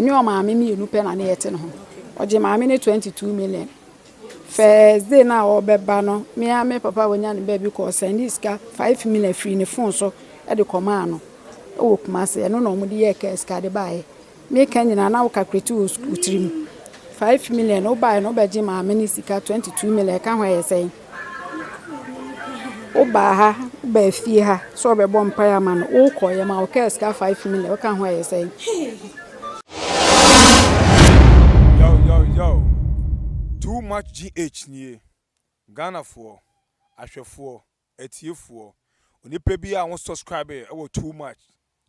me o maame me enu pe na na yete no ho oje maame ne 22 million first day na obeba no me papa wonya ne baby ko send iska 5 million free ne phone so e de koma no e wo kuma se no no mo de ye ka iska de bae me kan nyina na wo calculate wo utrim 5 million o bae no beje maame ne sika 22 million ka ho yesen o ba ha ba fie ha so be bom pa ya ma no o koye ma o ka iska 5 million o ka ho yesen. Yo. Too much GH nie. Ghana for ahwefo etiefo. Onipa bi a won subscribe e wo too much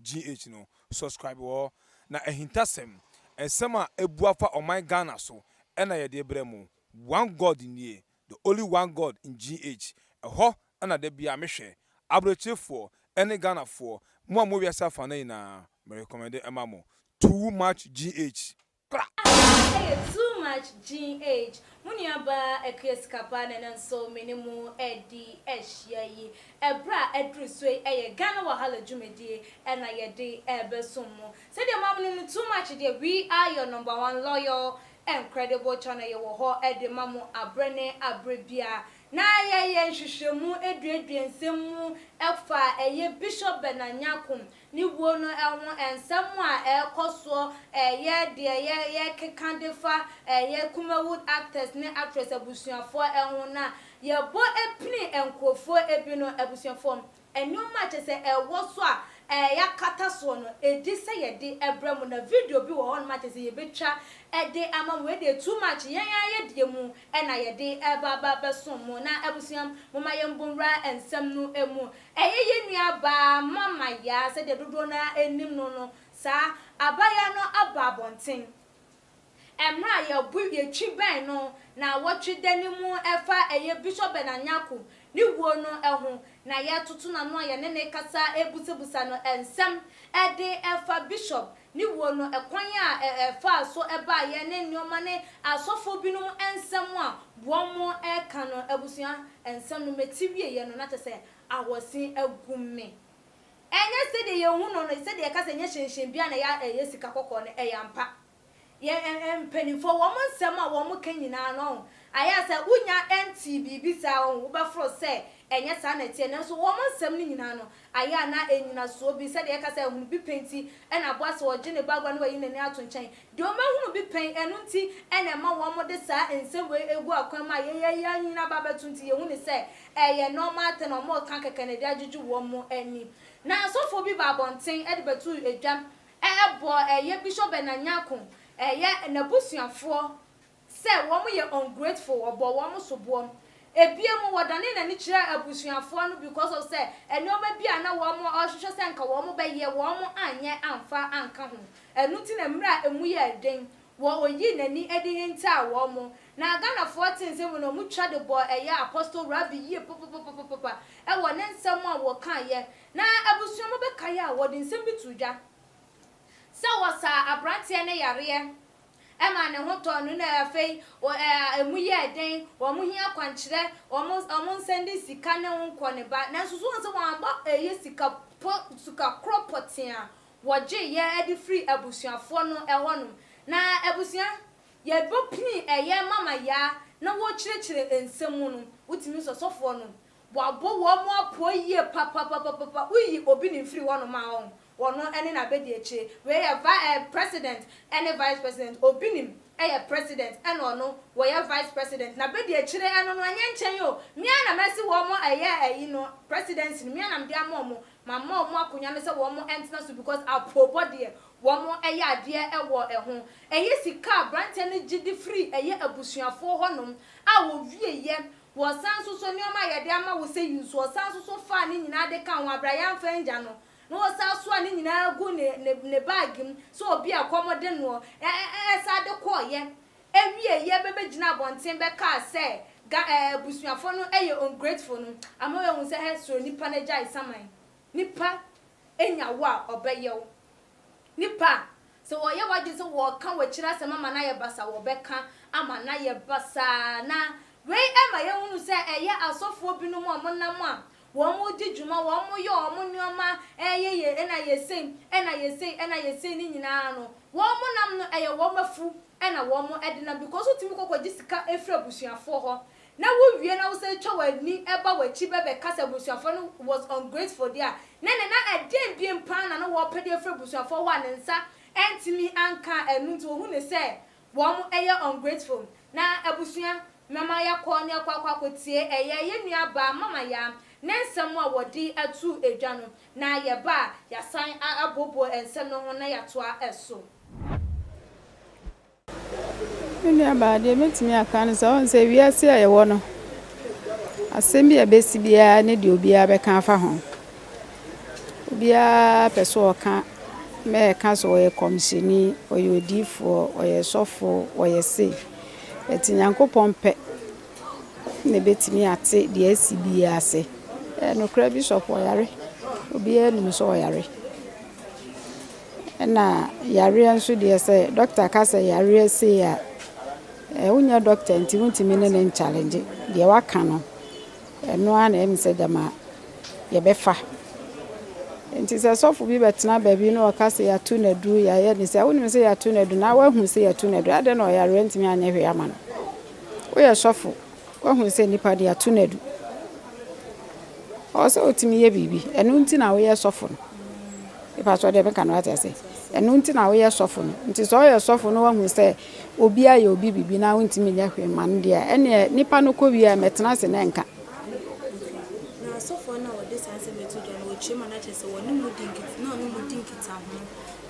GH no. Subscribe wo na ehintasem. Ensem a ebuafa on my Ghana so. Ena ye de bremu. One God nie. The only one God in GH. Eho ana de bia mehwe. Abrochefo ene Ghana for. Mo mo wiasa fa na me recommend emamo. Too much GH. Too much GH. Muniaba Ex.poses and so minimum Eddie Eshiayi. Ebra Edrusway a Ghana Wahala Jumedi and I de Ebesumo. Said your mom too much dear. We are your number one loyal and credible channel. You will hold at the mamu abrene abribia. Na ye shishemu edredren semu efa eye Bishop Nyarko ni wo no elmo ensemu a ekoso ye de ye kekandefa ye Kumawood actors ne actress abusuafo ehun na ye bo epini enkrofo ebino abusuafo enuma che se ewo so a ya kata so no edi se ye de ebremu na video bi wo hon ma che se ye betwa ede amam we de too much ye de mu na ye de eba besom mu na abusuam mama ye mbonra ensem no emu ye nuaba mama ya se de dodo na enim no sa abaya no ababonten emra ye bu ye twi ben no na wotwe danimu efa eye Bishop Nyarko ni wo no eho na ye tutu na no ye ne kasa ebusebusa no ensem ede efa Bishop ni wo no ekwan a efa so eba ye ne nyoma ne asofo binum ensem a bomo eka no abusuan ensem no metiwie ye no na tese awosin agumme enye se de ye hu no se de kasa nye hyenhyen bia na ya sika kokko no eyampa ye penifo wo mo nsem a wo mo kanyina no aya se unya NTB bisa wo be fro se enye sa na tie na so wo mo nsem ni nyina no aya na enyina so bi se de ka se hunu bi penti e na boase wo gene bagwa no yi nani ato nchen de o ma hunu bi pen enu nti e na ma wo mo de sa nsem we egu akwan ma ye nyina baba tunti ye hunu se ye normal te no mo kan keke ne de ajuju wo mo ani na so fo bi babonten e de betu edwam bo ye Bishop Nyarko ye na busuafo se wo mo ye ungrateful obo wo mo sobo ebiemu wodane na ni kire abusuafo no because of say enoma bia na wo mo ohwehwe se nka wo mo be ye wo mo anye amfa anka ho enuti na mra emu ye den wo oyi nani edi hinta wo mo na Ghana 14 se mo no mu twa de bo Apostle Rabi ye papa e wo ne nsem a wo kan ye na abusuafo be kan ye a wo de nsem bi tudwa se wo sa abrante ne yare ema ne hoto no na afei emu ye den wo mu hia kwankyere wo mu sende sika ne nko ne ba na susu nse wo amba sika suka kropotia wo je ye edi free abusuafo no ehonum na abusia ye bopini mama ya na wo kyerɛkyerɛ ensemu no utimi sosofo no bo abo wo mu apo ye papa uyi obi ne free wono ma won wono ene na bedi eche we ya president ene vice president obinim president ene ono wo ya vice president na bedi echire eno no anye nchen yo mia na mesi wo mo no presidency mia na mde amomo mama omo akonya me se wo mo entina so because apobode wo mo ade ewo eho sika brante ne gidi free abusuafo honom a wo wie ye wo sanso so ne oma ye de ama wo se use wo sanso so fa ni nyina de kan wo abrayam fanja no no sa so ani nyina gu ne bag m so obi akomode no sa de koye ewie ye bebe gina bonten be ka se busuafo no ungrateful no ama we hu se he so nipa na jai saman nipa enyawo a obeyew nipa so wo ye waje so wo kan wo kira se mama na ye basa wo beka ama na ye basa na we ema ye hu se asofo bi no mo monam a wo mo di dwuma wo mo ye o mo nneoma ye na ye sei ni nyina no wo mo nam no eye wo mafu na wo mo edina because otimi kokodi sika efra busuafo ho na wo wie na wo say twa wani eba wachi bebe kasa busuafo no was ungrateful there na edem bi mpa na no wo pede efra busuafo ho anensa entimi anka enu nti wo hu ne say wo mo eye ungrateful na abusua mama ya kwa ne kwa kotie ye nua ba mama ya nensem a wodi atu edwa no na ye ba ya san abobo ensem no ho na ya toa eso nua ba de metimi aka no so nse wiase aye wo no asem bi abesi bia ne de obia be kan fa ho obia peso oka me ka so ye komishini oye odifo oye sofo oye se eti Nyankopon pe ne betimi ate de asi bia ase no kra bishop oyare obia nim so oyare na yare nso de se doctor ka se yare se ya unya doctor nti wuntimi ne challenge de waka no eno ana em se dama ye befa nti se sofo bi betena baabi no ka se ya tu na du ya ye ni se wunim se ya tu na du na wa hu se ya tu na du ade no yare ntimi anya hwe ama no wo ye sofo wa hu se nipa de ya tu na du o se otimi ye bibi eno nti na wo ye sofo no ipa so de be kan wa se eno nti na wo ye sofo no nti so ye sofo no wa hu se obi aye obi bibi na wo ntimi nya hwe ma no de ene nipa no ko wi a metena se na nka na sofo na wo de sanse betu do no chima na chese wo ni mu dinkiti na no mu dinkita ho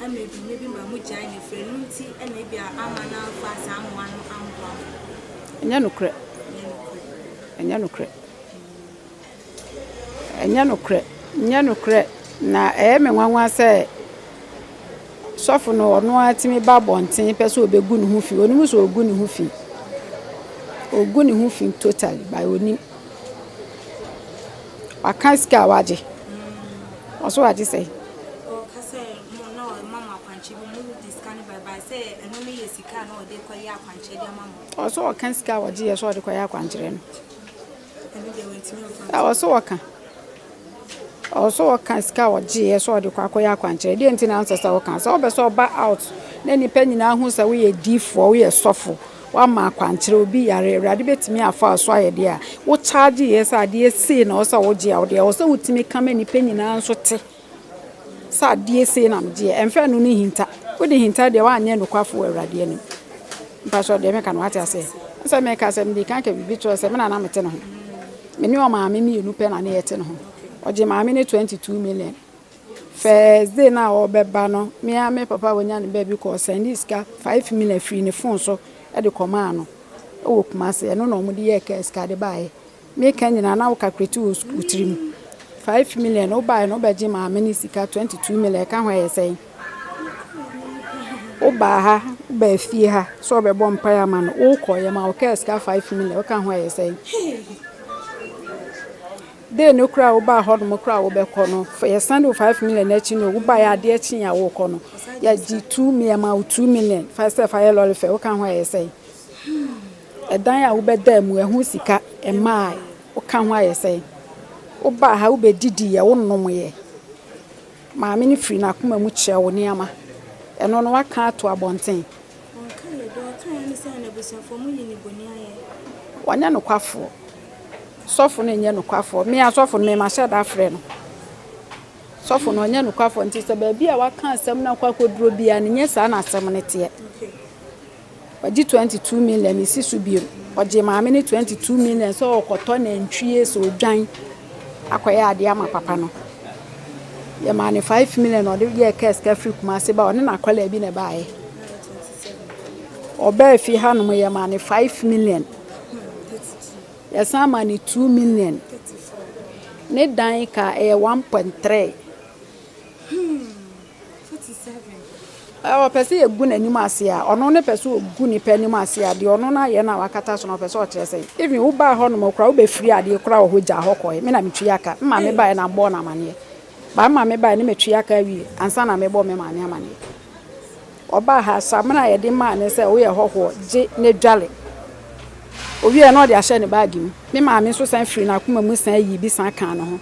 maybe ma mu jai ne frenu nti ene bia ama na fa sa amwa no amwa enya no kre na me nwanwa se sofo no ono atimi ba bonten pese obegu ne hu fi onimu so ogu ne hu fi totally by oni akaska waje oso waje say o ka se mo no mama kwanchi bi mu discount by say eno me yesika na ode kwa ya kwanchi de mama oso akaska waje ye so ode kwa ya kwanchire no eno de wentimi also waka ska waje ye so ode kwa ya kwanchire de nti na ansesa waka so obeso ba out na nipa nyina hu sa we ye difo we ye sofo wa ma kwanchire obi yare awrade betimi afa so ayede a wo charge ye sa de ese na wo sa wo je a wo de wo sa wutimi kama nipa nyina nso te sa de ese na mje emfa no ni hinta wo de hinta de wa anye no kwafo awrade ani mpa so de me kan wate ase nsa me ka se mdi kan ka bibi to se me na mete no ho me ni o ma me mi enu pe na na yete no ho oje maame ne 22 million first day na obeba no me papa wonya ne baby ko send iska 5 million free ne phone so e de koma no o kuma se no no mo de ye ka iska de bae me kan nyina na wo calculate wo skutrim 5 million o bae no beje maame ne sika 22 million ka ho ye sei o ba ha ba fie ha so obebo mpa ya ma no o koye ma o ka iska 5 million o ka ho ye sei de no kra wo ba hodom kra wo be kono for ye send 5 million na chi no wo ba ya de chi ya wo kono ya di 2 million ma 2 million first of all lol fe wo kan ho ye sei edan ya wo be da mu ehu sika e mai wo kan ho ye sei wo ba ha wo be didi ye wo nom ye ma me ni free na kuma mu che wo niama eno no wa kan ato abonten onka ye do kan ni se na busuafo mu yini boni aye wanya no kwafo sofo no nye no kwafo me asofo me ma sha da frɛ no sofo no nye no kwafo nti se ba bia wa kan asɛm na kwakoduro bia ne nye sa na asɛm ne te waji 22 million isi su biem oje maame ne 22 million so okoto na ntwie so dwan akoya ade ama papa no ye ma ne 5 million ode ye keska free kuma se ba one na akola bi ne baaye oba fi hanom ye ma ne 5 million yes ama ni 2 million ne dan ka 1.3 pese egu nanim ase a ono ne pese ogu ni pa nanim ase a de ono na ye na wakata so no pese o kire sei even wo ba ho no mokra wo be free ade kra wo hoja ho koy me na metwi aka mma me ba na bo na mane ba mma me ba ne metwi aka wi ansa na me bo me mane amane oba ha samna ye de ma ne se wo ye hoho je ne dwale owie na odi ahye ne bag mu me maame so san free na kuma mu san yi bi san kan no ho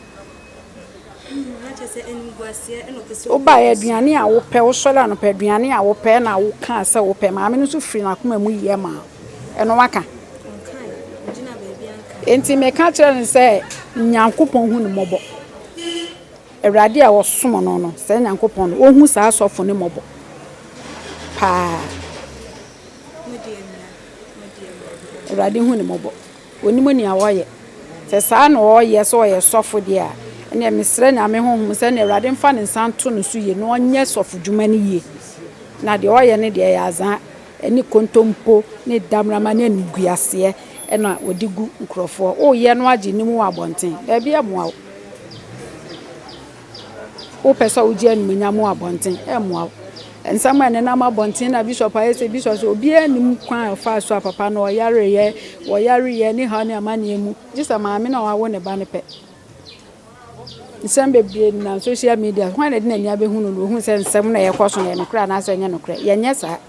oba ye aduane a wo pɛ wo sola no pɛ aduane a wo pɛ na wo kan sɛ wo pɛ maame no so free na kuma mu yie ma ɛno waka enti me ka kyerɛ ne sɛ nyankopɔn hu ne mɔbɔ awurade a wɔsom no no sɛ nyankopɔn no ohu saa sɔfo ne mɔbɔ pa awurade hu ne mɔbɔ onimo ni awoye sɛ saa na ɔyɛ sɛ ɔyɛ sɔfo de a ɛne mesrɛ na me honhom sɛ na awurade mfa ne nsanto no so ye na ɔnyɛ sɔfo dwuma ne ye na de ɔyɛ ne de yɛ azan ɛne kontompo ne damrama ne nguase ɛna odi gu nkrɔfo o ye no agye nimu wɔ abɔnten baabi ɛmoa o pɛsɛ o gye anim nyamu abɔnten ɛmoa ensama ene na mabontin na bishop ayese bishop obi anim kwan fa so papa na oyare ye ni ha na amane mu jisa maame na wawo ne ba ne pe nsem bebre na social media kwan na de na ni abehunu no hu se nsem na ye kwaso na ye nokra na so nye nokra ye nye sa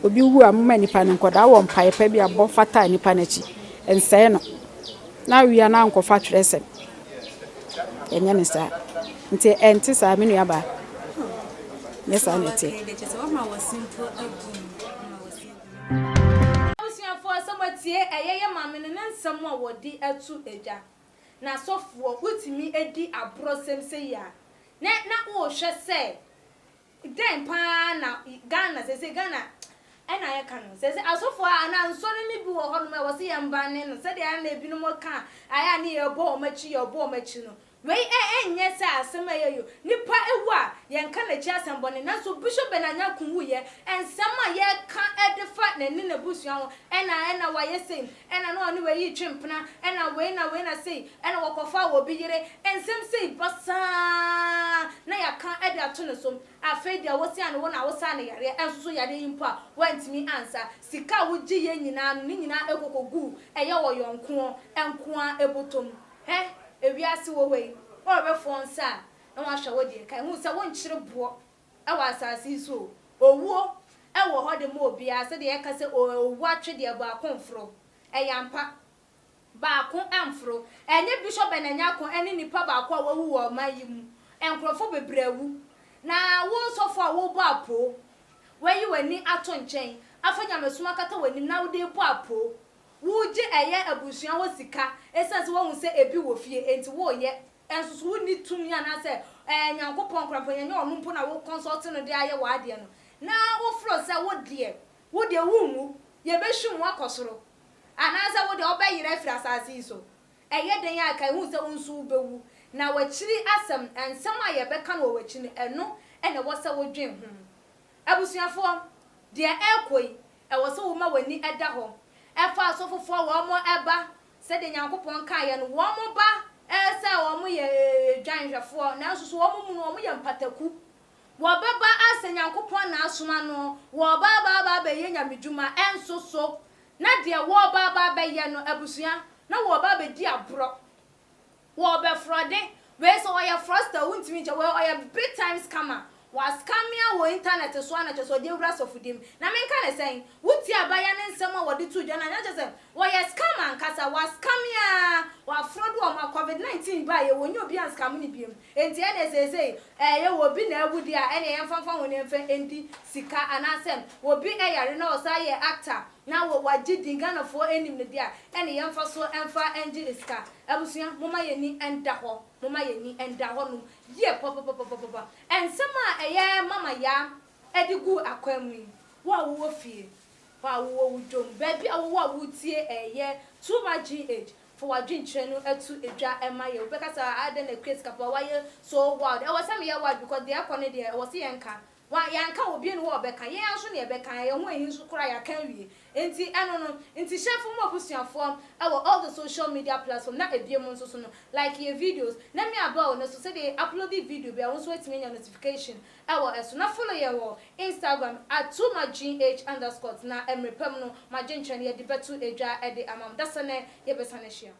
obi wu amma nipa ne nkoda wo mpae pa bi abɔ fata nipa na chi ensɛ no na wia na nkofa twerɛsem ye nye ne sa nti enti sa me nua ba yes I need it for someone tie eyeye maame ne nsɛm a wɔde atu eja na sɔfo utimi edi abrosem se ya na wo hwɛ sɛ den pa na Ghana se Ghana ɛna ye kan se asɔfo ana nsɔre ni bi wɔ hɔ no ma wɔ se yamba ne no sɛ de ana ebi no mo ka aya ne ye bɔ o machi no wei enye sɛ asɛm ayeyo nipa ewu a yɛnka na chi asɛm bɔne na so bishop benanya kunwuye ensɛm a yɛka edefa na ni na busua ho ɛna wayɛ sei ɛna no ɔne wei twempena ɛna wei na sei ɛna wɔkɔfa wɔ bi yere ensɛm sei basa na yɛka ɛde ato ne som afei dia wosi ane wona wosa ne yare enso so yare yimpo a wantimi ansa sika wogi ye nyina no ni nyina ekokogu ɛyɛ wɔ yɔnko enkoa ebotom ewiase wo wei o be fonsa na wa hwa wo de kai hu se wo nkyere bo e wa asase so owuo e wo ho de mo obia se de ye ka se owu atwe de ba konfro e yampa ba ko amfro enye bishop benanya ko ene nipa ba ko a wawu wo mayimu enkrofo bebrewu na wo sofo a wo bo apo weyi wani ato nchen afanya mesuma kata wani na wo de bo apo wuje eye abusua ho sika esense wo hu se ebi wo fie enti wo ye enso wo ni tumi ana se nyankopon krapon ye ono mpo na wo consult no de aye wa ade no na wo fro se wo de wunwu ye be hwum akosoro ana se wo de obayire afira asase so eye den ya kai hu se unsu bewu na wachiri asem ensem aye be ka no wachi no eno ene wo se wo dwen hu abusuafo de ekoi e wo se wo ma wani eda ho efa asofofo wo mo eba se de nyankopon kan ye no wo mo ba se wo mo ye dwanhwefo na nso so wo mo mu no wo mo ye mpataku wo beba ase nyankopon na asoma no wo ba be ye nyamedwuma enso so na de wo ba be ye no abusua na wo ba be di abro wo be frode we so wo ye froster wuntimi je wo ye big time scammer was scammer wo internet so na che so de wura so fudim na men ka ne sen wuti abaya ne nsem a wo de tu dwana na che se wo ye scammer nkasa was scammer wa fraud wo ma covid-19 ba ye wonyo bi an scam ni biem enti ene se ye wo bi na abudi a ene ye mfanfa wo ne mfa endi sika anasem wo bi yare na o sa ye actor na wo waji dingana fo enim ne dia ene ye mfa so emfa engi sika abusua moma ye ni enda ho no ye pop ensema eye mama ya edigu akwamui wo fie wo wudom baby wo wutie eye too much gh for wadwinkyerɛ no atu edwa ema ye obekasa ade na crazy kapa wa ye so wild e was am ye wild because they akone there was yenka wa yanka obi no wo beka ye anso na ye beka ye ho ehin so kura ya kan wie enti eno no enti chef mo abusuafo all the social media platform na ebiem nso so no like your videos na me about no so say they upload the video be won so etime your notification eso na follow ye wo Instagram @tumagh_na emrepem no magentren ye de betu edwa e de amam dasane ye besane hia